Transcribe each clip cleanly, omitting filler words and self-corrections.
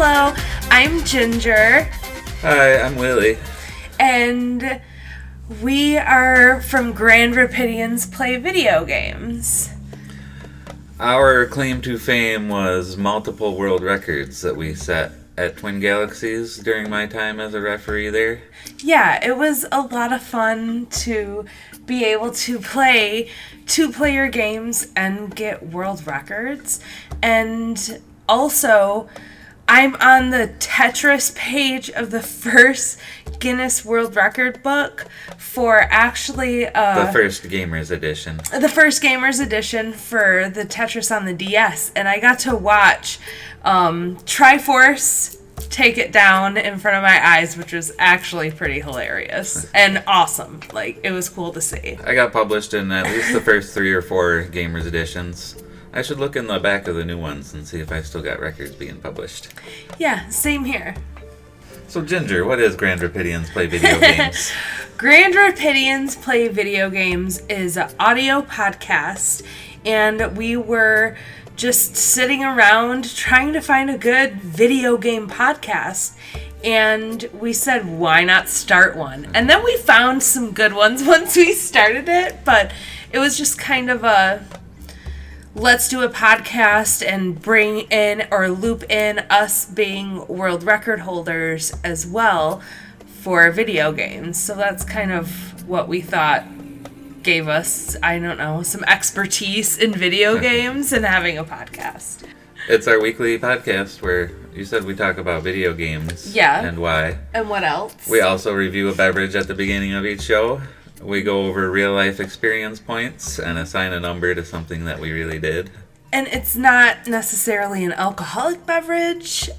Hello, I'm Ginger. Hi, I'm Willie. And we are from Rapidians Play Video Games. Our claim to fame was multiple world records that we set at Twin Galaxies during my time as a referee there. Yeah, it was a lot of fun to be able to play two-player games and get world records. And also, I'm on the Tetris page of the first Guinness World Record book for actually... the first Gamers Edition. The first Gamers Edition for the Tetris on the DS. And I got to watch Triforce take it down in front of my eyes, which was actually pretty hilarious and awesome. Like, it was cool to see. I got published in at least the first 3 or 4 Gamers Editions. I should look in the back of the new ones and see if I still got records being published. Yeah, same here. So, Ginger, what is Grand Rapidians Play Video Games? Grand Rapidians Play Video Games is an audio podcast, and we were just sitting around trying to find a good video game podcast, and we said, why not start one? And then we found some good ones once we started it, but it was just kind of a... let's do a podcast and bring in or loop in us being world record holders as well for video games. So that's kind of what we thought gave us, I don't know, some expertise in video games and having a podcast. It's our weekly podcast where you said we talk about video games. Yeah. And why. And what else? We also review a beverage at the beginning of each show. We go over real-life experience points and assign a number to something that we really did. And it's not necessarily an alcoholic beverage.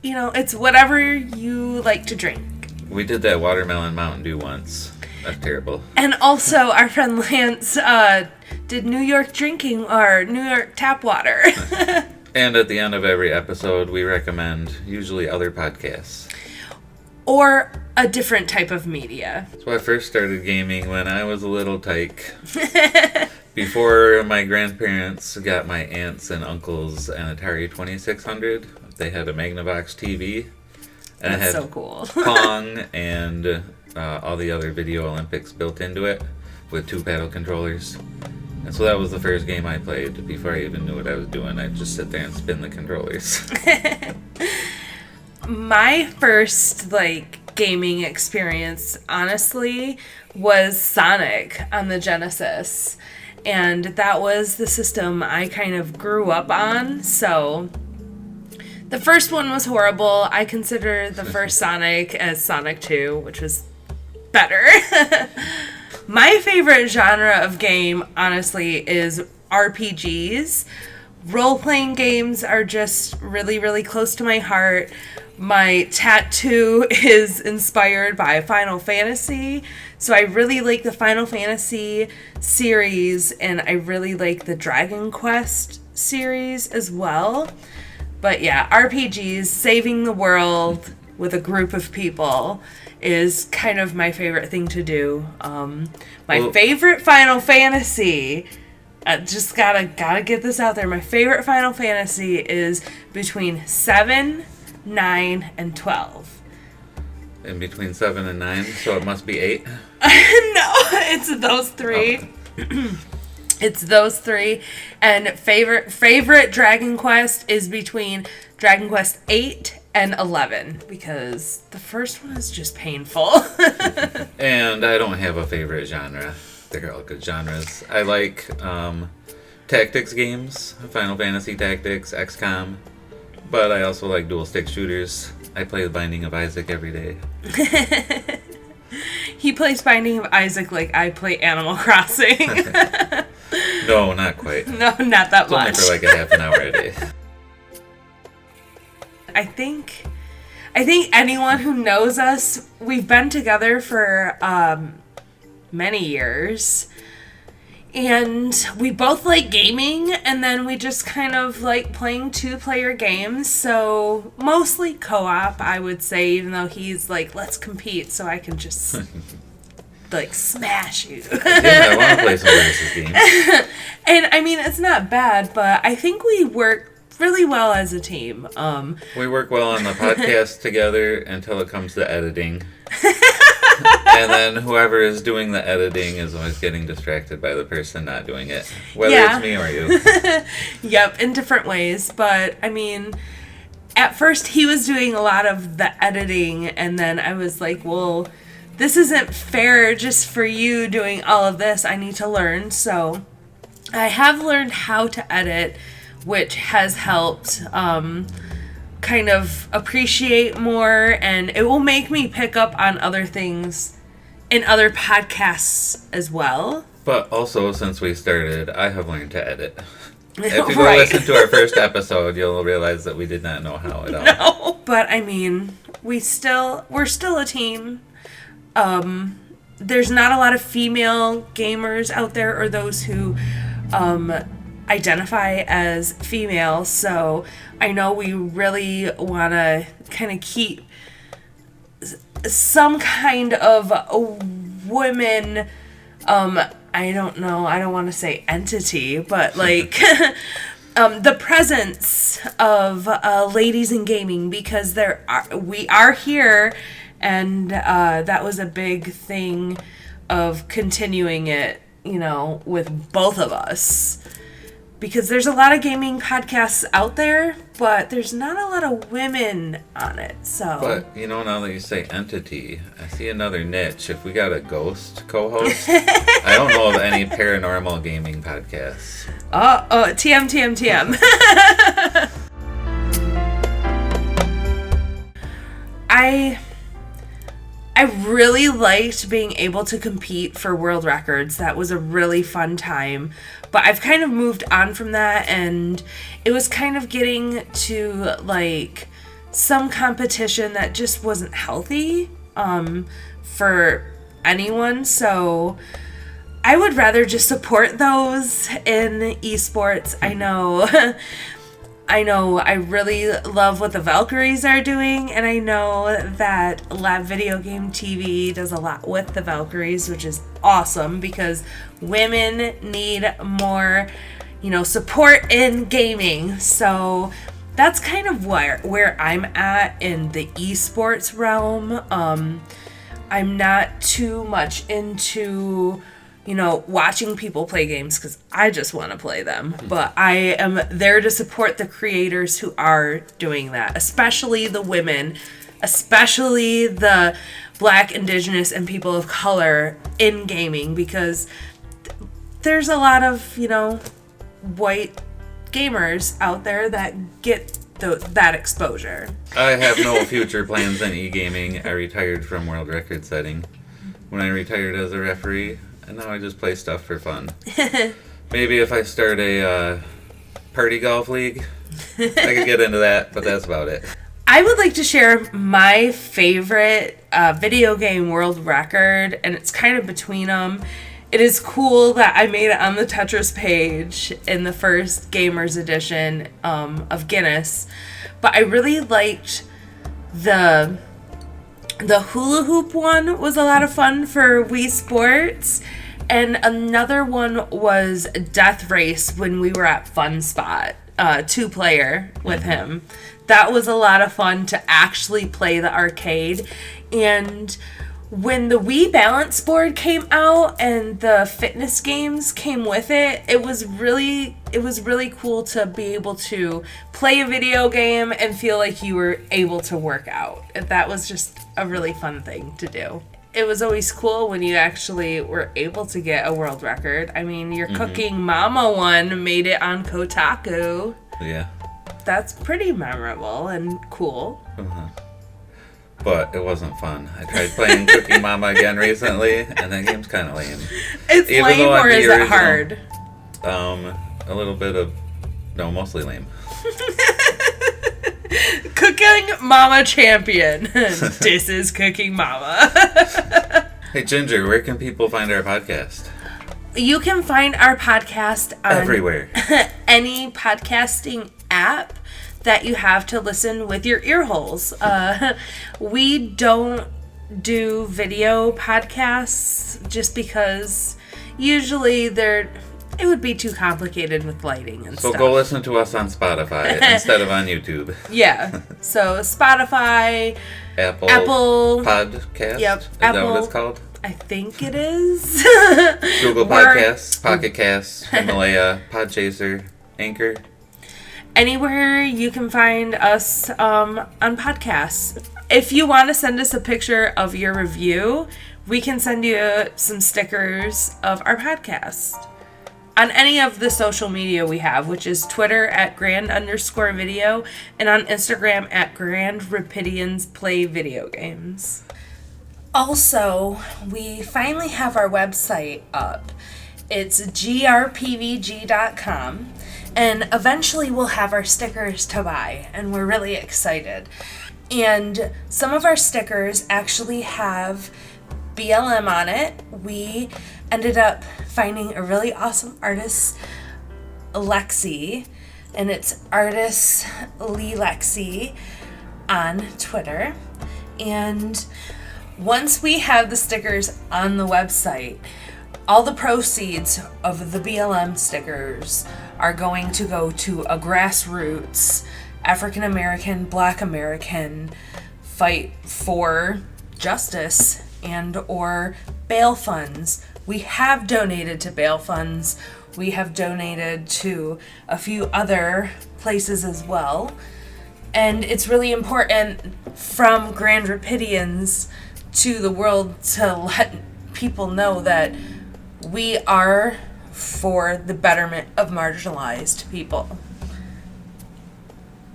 You know, it's whatever you like to drink. We did that watermelon Mountain Dew once. That's terrible. And also, our friend Lance did New York drinking, or New York tap water. And at the end of every episode, we recommend usually other podcasts. Or a different type of media. So I first started gaming when I was a little tyke. Before my grandparents got my aunts and uncles an Atari 2600, they had a Magnavox TV. And That's it had so cool. Pong and all the other Video Olympics built into it with 2 paddle controllers. And so that was the first game I played. Before I even knew what I was doing, I'd just sit there and spin the controllers. My first, gaming experience, honestly, was Sonic on the Genesis. And that was the system I kind of grew up on, so... the first one was horrible. I consider the first Sonic as Sonic 2, which was better. My favorite genre of game, honestly, is RPGs. Role-playing games are just really, really close to my heart. My tattoo is inspired by Final Fantasy, so I really like the Final Fantasy series, and I really like the Dragon Quest series as well. But yeah, RPGs, saving the world with a group of people, is kind of my favorite thing to do. My favorite Final Fantasy... just gotta get this out there. My favorite Final Fantasy is between 7, 9, and 12. In between 7 and 9, so it must be 8? No, it's those 3. Oh. It's those 3. And favorite Dragon Quest is between Dragon Quest 8 and 11, because the first one is just painful. And I don't have a favorite genre. They're all good genres. I like tactics games, Final Fantasy Tactics, XCOM, but I also like dual stick shooters. I play The Binding of Isaac every day. He plays Binding of Isaac like I play Animal Crossing. No, not quite. No, not that it's much. Only for like a half an hour a day. I think anyone who knows us, we've been together for many years, and we both like gaming, and then we just kind of like playing 2-player games, so mostly co-op, I would say, even though he's like, let's compete so I can just like smash you. Yeah, I want to play some versus games. And I mean, it's not bad, but I think we work really well as a team. We work well on the podcast together until it comes to editing. And then whoever is doing the editing is always getting distracted by the person not doing it. Whether it's me or you. Yep, in different ways. But, I mean, at first he was doing a lot of the editing, and then I was like, well, this isn't fair just for you doing all of this. I need to learn. So I have learned how to edit, which has helped kind of appreciate more, and it will make me pick up on other things in other podcasts as well. But also, since we started, I have learned to edit. If you go Right. listen to our first episode, you'll realize that we did not know how at all. No, but I mean, we're still a team. There's not a lot of female gamers out there, or those who identify as female, so I know we really want to kind of keep some kind of a women, I don't know, I don't want to say entity, but like the presence of ladies in gaming, because we are here, and that was a big thing of continuing it, with both of us. Because there's a lot of gaming podcasts out there, but there's not a lot of women on it, so... But, now that you say entity, I see another niche. If we got a ghost co-host, I don't know of any paranormal gaming podcasts. TM. I really liked being able to compete for world records. That was a really fun time. But I've kind of moved on from that, and it was kind of getting to, like, some competition that just wasn't healthy for anyone. So I would rather just support those in esports. I know I really love what the Valkyries are doing, and I know that Lab Video Game TV does a lot with the Valkyries, which is awesome, because women need more, support in gaming. So that's kind of where I'm at in the esports realm. I'm not too much into watching people play games, because I just want to play them. But I am there to support the creators who are doing that, especially the women, especially the Black, Indigenous, and people of color in gaming, because there's a lot of, white gamers out there that get that exposure. I have no future plans in e-gaming. I retired from world record setting when I retired as a referee. And now I just play stuff for fun. Maybe if I start a party golf league, I could get into that, but that's about it. I would like to share my favorite video game world record, and it's kind of between them. It is cool that I made it on the Tetris page in the first Gamers Edition of Guinness, but I really liked the hula hoop one. Was a lot of fun for Wii Sports. And another one was Death Race when we were at Fun Spot, 2-player with him. That was a lot of fun to actually play the arcade. And when the Wii Balance Board came out and the fitness games came with it, it was really cool to be able to play a video game and feel like you were able to work out. That was just a really fun thing to do. It was always cool when you actually were able to get a world record. I mean, your Cooking Mama one made it on Kotaku. Yeah. That's pretty memorable and cool. Uh-huh. But it wasn't fun. I tried playing Cooking Mama again recently, and that game's kind of lame. It's lame, or is it hard? A little bit of... No, mostly lame. Cooking Mama champion. This is Cooking Mama. Hey, Ginger, where can people find our podcast? You can find our podcast on everywhere. Any podcasting app that you have to listen with your ear holes. We don't do video podcasts just because usually it would be too complicated with lighting and So stuff. go listen to us on Spotify instead of on YouTube. Yeah. So Spotify, Apple Podcast. Yep. Is Apple, that what it's called? I think it is. Google Podcasts, Pocket Casts, Himalaya, Podchaser, Anchor. Anywhere you can find us on podcasts. If you want to send us a picture of your review, we can send you some stickers of our podcast on any of the social media we have, which is Twitter at @grand_video and on Instagram at Rapidians Play Video Games. Also, we finally have our website up. It's grpvg.com, and eventually we'll have our stickers to buy, and we're really excited. And some of our stickers actually have BLM on it. We ended up finding a really awesome artist, Lexi, and it's artist Lee Lexi on Twitter. And once we have the stickers on the website, all the proceeds of the BLM stickers are going to go to a grassroots African American, Black American fight for justice and or bail funds. We have donated to bail funds. We have donated to a few other places as well. And it's really important from Grand Rapidians to the world to let people know that we are for the betterment of marginalized people.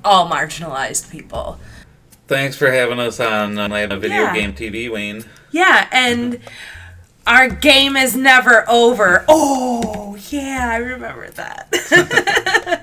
All marginalized people. Thanks for having us on Video Game TV, Wayne. Yeah, and our game is never over. Oh, yeah, I remember that.